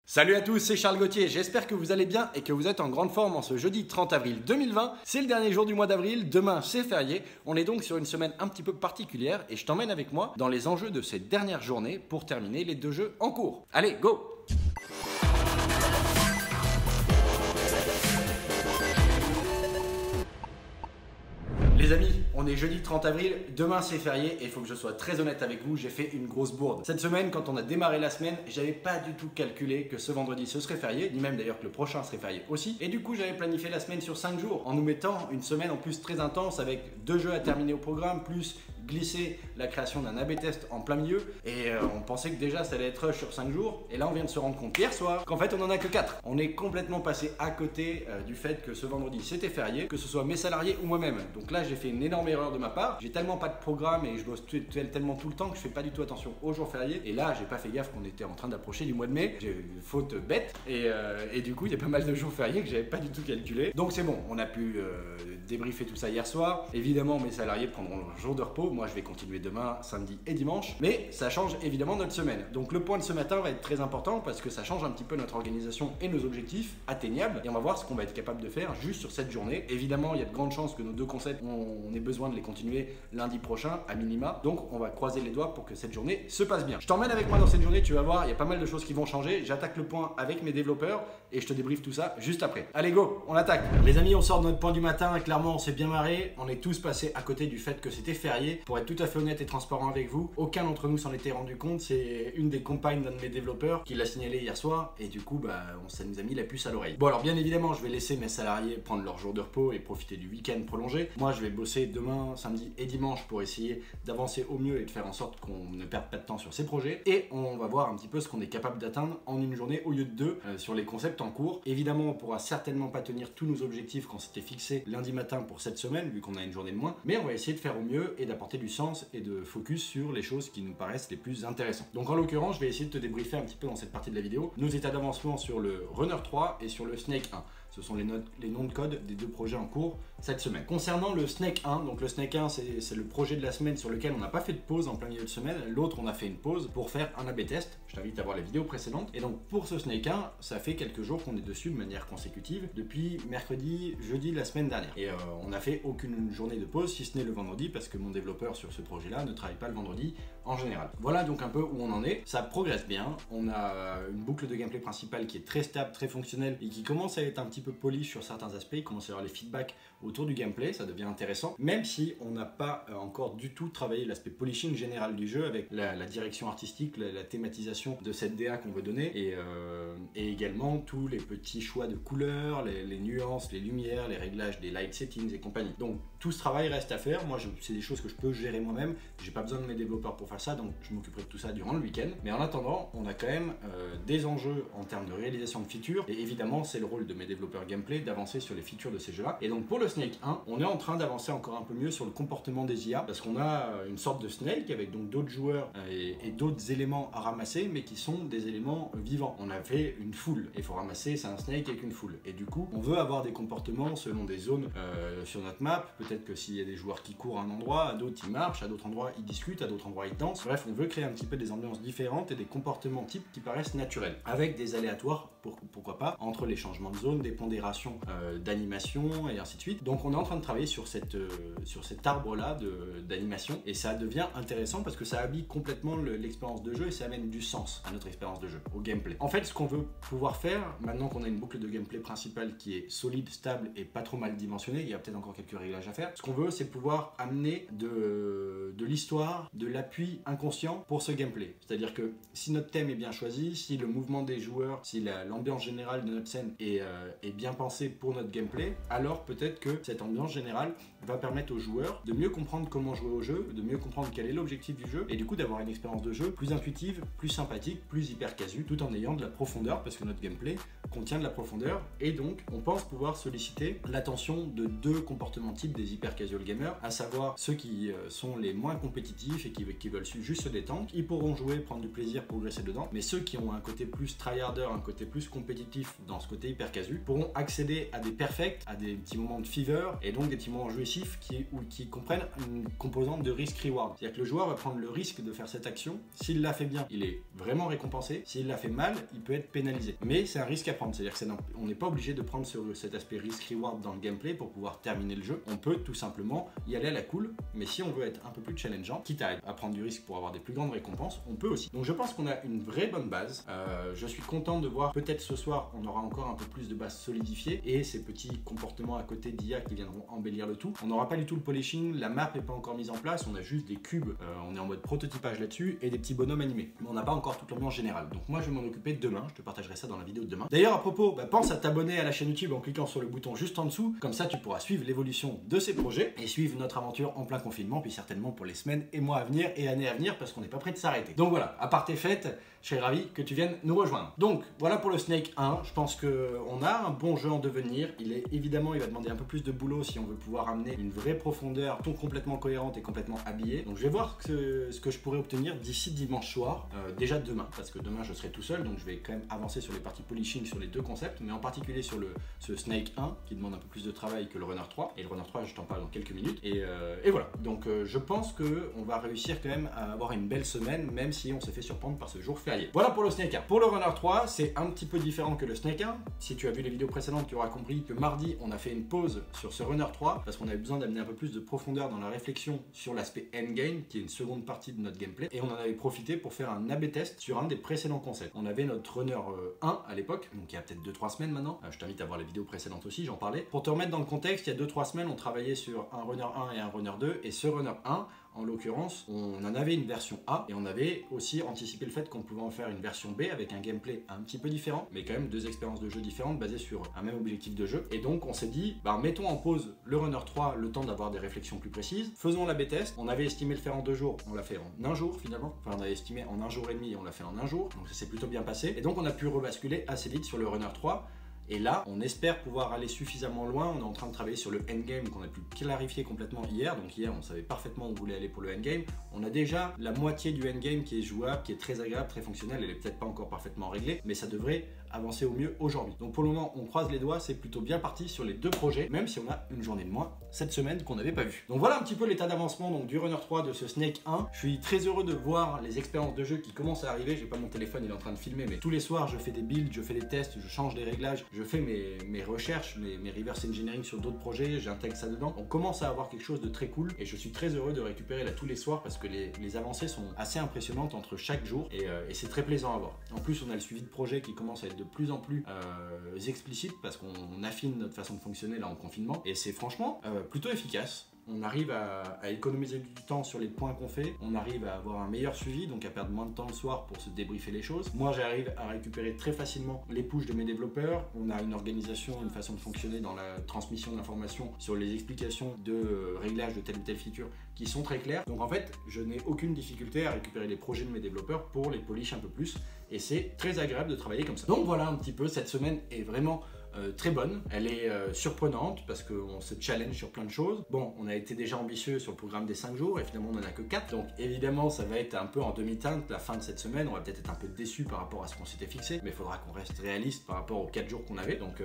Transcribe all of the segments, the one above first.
Salut à tous, c'est Charles Gauthier, j'espère que vous allez bien et que vous êtes en grande forme en ce jeudi 30 avril 2020. C'est le dernier jour du mois d'avril, demain c'est férié. On est donc sur une semaine un petit peu particulière et je t'emmène avec moi dans les enjeux de cette dernière journée pour terminer les deux jeux en cours. Allez, go! Les amis, on est jeudi 30 avril, demain c'est férié et il faut que je sois très honnête avec vous, j'ai fait une grosse bourde. Cette semaine, quand on a démarré la semaine, j'avais pas du tout calculé que ce vendredi ce serait férié, ni même d'ailleurs que le prochain serait férié aussi. Et du coup, j'avais planifié la semaine sur 5 jours en nous mettant une semaine en plus très intense avec 2 jeux à terminer au programme, plus glisser la création d'un A/B test en plein milieu. Et on pensait que déjà ça allait être rush sur 5 jours. Et là, on vient de se rendre compte hier soir qu'en fait, on en a que 4. On est complètement passé à côté du fait que ce vendredi c'était férié, que ce soit mes salariés ou moi-même. Donc là, j'ai fait une énorme erreur de ma part. J'ai tellement pas de programme et je bosse tellement tout le temps que je fais pas du tout attention aux jours fériés. Et là, j'ai pas fait gaffe qu'on était en train d'approcher du mois de mai. J'ai une faute bête. Et du coup, il y a pas mal de jours fériés que j'avais pas du tout calculé. Donc c'est bon, on a pu débriefer tout ça hier soir. Évidemment, mes salariés prendront leur jour de repos. Moi, je vais continuer demain, samedi et dimanche. Mais ça change évidemment notre semaine. Donc le point de ce matin va être très important parce que ça change un petit peu notre organisation et nos objectifs atteignables. Et on va voir ce qu'on va être capable de faire juste sur cette journée. Évidemment, il y a de grandes chances que nos deux concepts, on ait besoin de les continuer lundi prochain à minima. Donc on va croiser les doigts pour que cette journée se passe bien. Je t'emmène avec moi dans cette journée, tu vas voir, il y a pas mal de choses qui vont changer. J'attaque le point avec mes développeurs et je te débriefe tout ça juste après. Allez go, on attaque. Les amis, on sort de notre point du matin. Clairement, on s'est bien marré. On est tous passés à côté du fait que c'était férié. Pour être tout à fait honnête et transparent avec vous, aucun d'entre nous s'en était rendu compte. C'est une des compagnes d'un de mes développeurs qui l'a signalé hier soir et du coup, ça nous a mis la puce à l'oreille. Bon alors bien évidemment, je vais laisser mes salariés prendre leur jour de repos et profiter du week-end prolongé. Moi, je vais bosser demain, samedi et dimanche pour essayer d'avancer au mieux et de faire en sorte qu'on ne perde pas de temps sur ces projets. Et on va voir un petit peu ce qu'on est capable d'atteindre en une journée au lieu de deux sur les concepts en cours. Évidemment, on pourra certainement pas tenir tous nos objectifs qu'on s'était fixé lundi matin pour cette semaine, vu qu'on a une journée de moins. Mais on va essayer de faire au mieux et d'apporter du sens et de focus sur les choses qui nous paraissent les plus intéressantes. Donc en l'occurrence, je vais essayer de te débriefer un petit peu dans cette partie de la vidéo nos états d'avancement sur le Runner 3 et sur le Snake 1. Ce sont les noms de code des deux projets en cours cette semaine. Concernant le Snake 1, donc le Snake 1 c'est le projet de la semaine sur lequel on n'a pas fait de pause en plein milieu de semaine. L'autre, on a fait une pause pour faire un A/B test. Je t'invite à voir les vidéos précédentes. Et donc pour ce Snake 1, ça fait quelques jours qu'on est dessus de manière consécutive depuis mercredi, jeudi de la semaine dernière. Et on n'a fait aucune journée de pause, si ce n'est le vendredi, parce que mon développeur sur ce projet-là ne travaille pas le vendredi en général. Voilà donc un peu où on en est. Ça progresse bien. On a une boucle de gameplay principale qui est très stable, très fonctionnelle et qui commence à être un petit peu polish sur certains aspects. Il commence à y avoir les feedbacks autour du gameplay, ça devient intéressant, même si on n'a pas encore du tout travaillé l'aspect polishing général du jeu avec la direction artistique, la thématisation de cette DA qu'on veut donner et également tous les petits choix de couleurs, les nuances, les lumières, les réglages des light settings et compagnie. Donc tout ce travail reste à faire. Moi, c'est des choses que je peux gérer moi-même. J'ai pas besoin de mes développeurs pour faire ça, donc je m'occuperai de tout ça durant le week-end. Mais en attendant, on a quand même des enjeux en termes de réalisation de features et évidemment, c'est le rôle de mes développeurs gameplay d'avancer sur les features de ces jeux-là. Et donc pour le Snake 1, on est en train d'avancer encore un peu mieux sur le comportement des IA parce qu'on a une sorte de Snake avec donc d'autres joueurs et d'autres éléments à ramasser, mais qui sont des éléments vivants. On a fait une foule et il faut ramasser, c'est un Snake avec une foule. Et du coup, on veut avoir des comportements selon des zones sur notre map. Peut-être que s'il y a des joueurs qui courent à un endroit, à d'autres ils marchent, à d'autres endroits ils discutent, à d'autres endroits ils dansent. Bref, on veut créer un petit peu des ambiances différentes et des comportements types qui paraissent naturels, avec des aléatoires, pourquoi pas, entre les changements de zone, des pondérations d'animation et ainsi de suite. Donc on est en train de travailler sur cet arbre-là d'animation et ça devient intéressant parce que ça habille complètement l'expérience de jeu et ça amène du sens à notre expérience de jeu, au gameplay. En fait, ce qu'on veut pouvoir faire, maintenant qu'on a une boucle de gameplay principale qui est solide, stable et pas trop mal dimensionnée, il y a peut-être encore quelques réglages à faire, ce qu'on veut c'est pouvoir amener de l'histoire, de l'appui inconscient pour ce gameplay. C'est-à-dire que si notre thème est bien choisi, si le mouvement des joueurs, si l'ambiance générale de notre scène est bien pensée pour notre gameplay, alors peut-être que cette ambiance générale va permettre aux joueurs de mieux comprendre comment jouer au jeu, de mieux comprendre quel est l'objectif du jeu et du coup d'avoir une expérience de jeu plus intuitive, plus sympathique, plus hyper casu, tout en ayant de la profondeur parce que notre gameplay contient de la profondeur et donc on pense pouvoir solliciter l'attention de deux comportements types des hyper casual gamers, à savoir ceux qui sont les moins compétitifs et qui veulent juste se détendre. Ils pourront jouer, prendre du plaisir, progresser dedans, mais ceux qui ont un côté plus tryharder, un côté plus compétitif dans ce côté hyper casu pourront accéder à des perfects, à des petits moments de fever et donc des petits moments jouissifs qui comprennent une composante de risk-reward. C'est-à-dire que le joueur va prendre le risque de faire cette action. S'il la fait bien, il est vraiment récompensé. S'il la fait mal, il peut être pénalisé. pénaliser. Mais c'est un risque à prendre, c'est-à-dire qu'on n'est pas obligé de prendre cet aspect risk-reward dans le gameplay pour pouvoir terminer le jeu. On peut tout simplement y aller à la cool, mais si on veut être un peu plus challengeant, quitte à prendre du risque pour avoir des plus grandes récompenses, on peut aussi. Donc je pense qu'on a une vraie bonne base. Je suis content de voir, peut-être ce soir, on aura encore un peu plus de base solidifiée et ces petits comportements à côté d'IA qui viendront embellir le tout. On n'aura pas du tout le polishing, la map n'est pas encore mise en place, on a juste des cubes, on est en mode prototypage là-dessus et des petits bonhommes animés. Mais on n'a pas encore toute l'ambiance générale. Donc moi je vais m'en occuper demain, je te partagerai ça dans la vidéo de demain. D'ailleurs à propos, pense à t'abonner à la chaîne YouTube en cliquant sur le bouton juste en dessous, comme ça tu pourras suivre l'évolution de ces projets et suivre notre aventure en plein confinement, puis certainement pour les semaines et mois à venir et années à venir parce qu'on n'est pas prêt de s'arrêter. Donc voilà, à part tes fêtes, je serais ravi que tu viennes nous rejoindre. Donc voilà pour le Snake 1, je pense qu'on a un bon jeu en devenir. Il va demander un peu plus de boulot si on veut pouvoir amener une vraie profondeur, ton complètement cohérente et complètement habillée. Donc je vais voir ce que je pourrais obtenir d'ici dimanche soir, déjà demain, parce que demain je serai tout seul, donc je vais quand même avancer sur les parties polishing sur les deux concepts, mais en particulier sur ce Snake 1 qui demande un peu plus de travail que le Runner 3. Et le Runner 3, je t'en parle dans quelques minutes. Et voilà, donc je pense qu'on va réussir quand même à avoir une belle semaine, même si on s'est fait surprendre par ce jour férié. Voilà pour le Snake 1. Pour le Runner 3, c'est un petit peu différent que le Snake 1. Si tu as vu les vidéos précédentes, tu auras compris que mardi, on a fait une pause sur ce Runner 3 parce qu'on avait besoin d'amener un peu plus de profondeur dans la réflexion sur l'aspect endgame, qui est une seconde partie de notre gameplay. Et on en avait profité pour faire un A/B test sur un des précédents concepts. On avait notre Runner 1 à l'époque, donc il y a peut-être 2-3 semaines maintenant. Je t'invite à voir les vidéos précédentes aussi, j'en parlais. Pour te remettre dans le contexte, il y a 2-3 semaines, on travaillait sur un Runner 1 et un Runner 2. Et ce Runner 1, en l'occurrence, on en avait une version A et on avait aussi anticipé le fait qu'on pouvait en faire une version B avec un gameplay un petit peu différent, mais quand même deux expériences de jeu différentes basées sur un même objectif de jeu. Et donc on s'est dit, mettons en pause le Runner 3 le temps d'avoir des réflexions plus précises, faisons l'A/B test. On avait estimé le faire en 2 jours, on l'a fait en 1 jour finalement. Enfin on avait estimé en 1 jour et demi et on l'a fait en 1 jour, donc ça s'est plutôt bien passé. Et donc on a pu rebasculer assez vite sur le Runner 3. Et là, on espère pouvoir aller suffisamment loin. On est en train de travailler sur le endgame qu'on a pu clarifier complètement hier. Donc hier, on savait parfaitement où on voulait aller pour le endgame. On a déjà la moitié du endgame qui est jouable, qui est très agréable, très fonctionnel. Elle est peut-être pas encore parfaitement réglée, mais ça devrait avancer au mieux aujourd'hui. Donc pour le moment, on croise les doigts, c'est plutôt bien parti sur les 2 projets, même si on a une journée de moins cette semaine qu'on n'avait pas vue. Donc voilà un petit peu l'état d'avancement du Runner 3 de ce Snake 1. Je suis très heureux de voir les expériences de jeu qui commencent à arriver. J'ai pas mon téléphone, il est en train de filmer, mais tous les soirs, je fais des builds, je fais des tests, je change les réglages, je fais mes recherches, mes reverse engineering sur d'autres projets, j'intègre ça dedans. On commence à avoir quelque chose de très cool et je suis très heureux de récupérer là tous les soirs parce que les avancées sont assez impressionnantes entre chaque jour et c'est très plaisant à voir. En plus, on a le suivi de projet qui commence à être de plus en plus explicite parce qu'on affine notre façon de fonctionner là en confinement et c'est franchement plutôt efficace. On arrive à économiser du temps sur les points qu'on fait, on arrive à avoir un meilleur suivi, donc à perdre moins de temps le soir pour se débriefer les choses. Moi j'arrive à récupérer très facilement les pushes de mes développeurs, on a une organisation, une façon de fonctionner dans la transmission d'informations sur les explications de réglage de telle ou telle feature qui sont très claires. Donc en fait, je n'ai aucune difficulté à récupérer les projets de mes développeurs pour les polish un peu plus et c'est très agréable de travailler comme ça. Donc voilà un petit peu, cette semaine est vraiment très bonne, elle est surprenante parce qu'on se challenge sur plein de choses. Bon, on a été déjà ambitieux sur le programme des 5 jours et finalement on en a que 4, donc évidemment ça va être un peu en demi-teinte la fin de cette semaine, on va peut-être être un peu déçu par rapport à ce qu'on s'était fixé, mais il faudra qu'on reste réaliste par rapport aux 4 jours qu'on avait, donc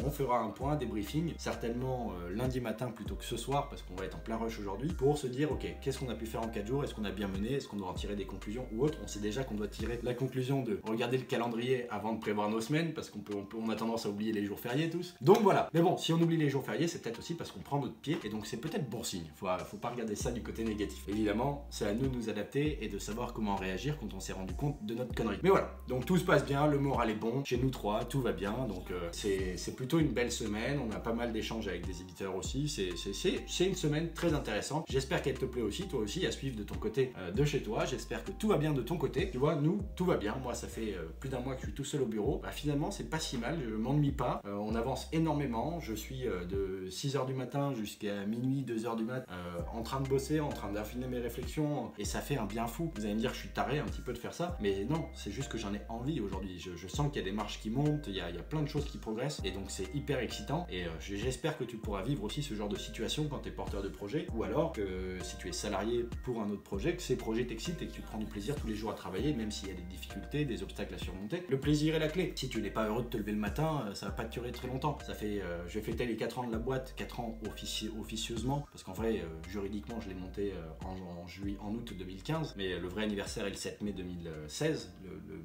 on fera un point, débriefing, certainement lundi matin plutôt que ce soir parce qu'on va être en plein rush aujourd'hui, pour se dire ok, qu'est-ce qu'on a pu faire en 4 jours, est-ce qu'on a bien mené, est-ce qu'on doit en tirer des conclusions ou autre. On sait déjà qu'on doit tirer la conclusion de regarder le calendrier avant de prévoir nos semaines parce qu'on a tendance à oublier les jours fériés tous. Donc voilà. Mais bon, si on oublie les jours fériés, c'est peut-être aussi parce qu'on prend notre pied et donc c'est peut-être bon signe. Faut pas regarder ça du côté négatif. Évidemment, c'est à nous de nous adapter et de savoir comment réagir quand on s'est rendu compte de notre connerie. Mais voilà. Donc tout se passe bien, le moral est bon. Chez nous 3, tout va bien. Donc c'est plutôt une belle semaine. On a pas mal d'échanges avec des éditeurs aussi. C'est une semaine très intéressante. J'espère qu'elle te plaît aussi, toi aussi, à suivre de ton côté de chez toi. J'espère que tout va bien de ton côté. Tu vois, nous, tout va bien. Moi, ça fait plus d'un mois que je suis tout seul au bureau. Finalement, c'est pas si mal. Je m'ennuie pas. On avance énormément. Je suis de 6h du matin jusqu'à minuit, 2h du mat en train de bosser, en train d'affiner mes réflexions et ça fait un bien fou. Vous allez me dire que je suis taré un petit peu de faire ça, mais non, c'est juste que j'en ai envie aujourd'hui. Je sens qu'il y a des marches qui montent, il y a plein de choses qui progressent et donc c'est hyper excitant et j'espère que tu pourras vivre aussi ce genre de situation quand tu es porteur de projet ou alors que si tu es salarié pour un autre projet, que ces projets t'excitent et que tu prends du plaisir tous les jours à travailler même s'il y a des difficultés, des obstacles à surmonter. Le plaisir est la clé. Si tu n'es pas heureux de te lever le matin, ça va pas pas duré très longtemps. Ça fait, je vais fêter les 4 ans de la boîte, 4 ans officieusement, parce qu'en vrai, juridiquement, je l'ai monté en août 2015, mais le vrai anniversaire est le 7 mai 2016,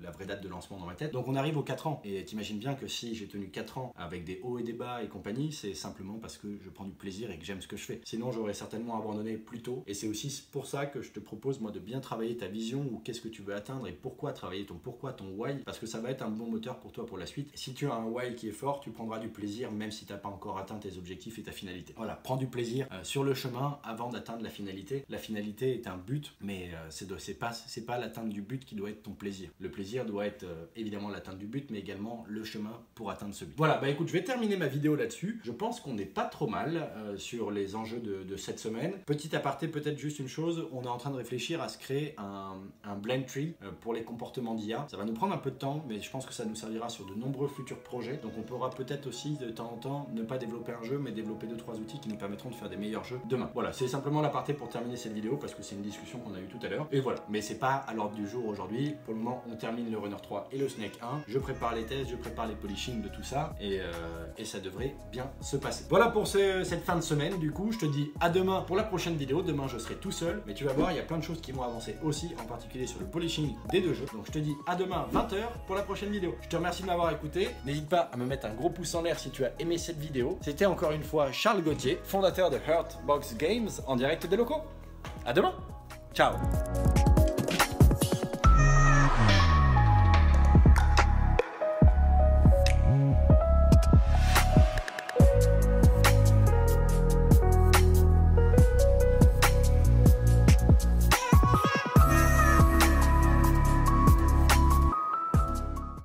la vraie date de lancement dans ma tête. Donc on arrive aux 4 ans, et t'imagines bien que si j'ai tenu 4 ans avec des hauts et des bas et compagnie, c'est simplement parce que je prends du plaisir et que j'aime ce que je fais. Sinon, j'aurais certainement abandonné plus tôt, et c'est aussi pour ça que je te propose, moi, de bien travailler ta vision, ou qu'est-ce que tu veux atteindre, et pourquoi travailler ton pourquoi, ton why, parce que ça va être un bon moteur pour toi pour la suite. Si tu as un why qui est fort, tu prendras du plaisir, même si tu n'as pas encore atteint tes objectifs et ta finalité. Voilà, prends du plaisir sur le chemin avant d'atteindre la finalité. La finalité est un but, mais c'est pas l'atteinte du but qui doit être ton plaisir. Le plaisir doit être évidemment l'atteinte du but, mais également le chemin pour atteindre ce but. Voilà, bah écoute, je vais terminer ma vidéo là-dessus. Je pense qu'on n'est pas trop mal sur les enjeux de cette semaine. Petit aparté, peut-être juste une chose, on est en train de réfléchir à se créer un blend tree pour les comportements d'IA. Ça va nous prendre un peu de temps, mais je pense que ça nous servira sur de nombreux futurs projets. Donc on pourra peut-être aussi de temps en temps ne pas développer un jeu, mais développer 2-3 outils qui nous permettront de faire des meilleurs jeux demain. Voilà, c'est simplement l'aparté pour terminer cette vidéo, parce que c'est une discussion qu'on a eue tout à l'heure. Et voilà, mais c'est pas à l'ordre du jour aujourd'hui. Pour le moment, on termine le Runner 3 et le Snake 1. Je prépare les tests, je prépare les polishing de tout ça, et ça devrait bien se passer. Voilà pour cette fin de semaine. Du coup, je te dis à demain pour la prochaine vidéo. Demain, je serai tout seul, mais tu vas voir, il y a plein de choses qui vont avancer aussi, en particulier sur le polishing des 2 jeux. Donc je te dis à demain 20 h pour la prochaine vidéo. Je te remercie de m'avoir écouté. N'hésite pas à me mettre un gros pouce en l'air si tu as aimé cette vidéo. C'était encore une fois Charles Gauthier, fondateur de Hurtbox Games, en direct des locaux. À demain. Ciao.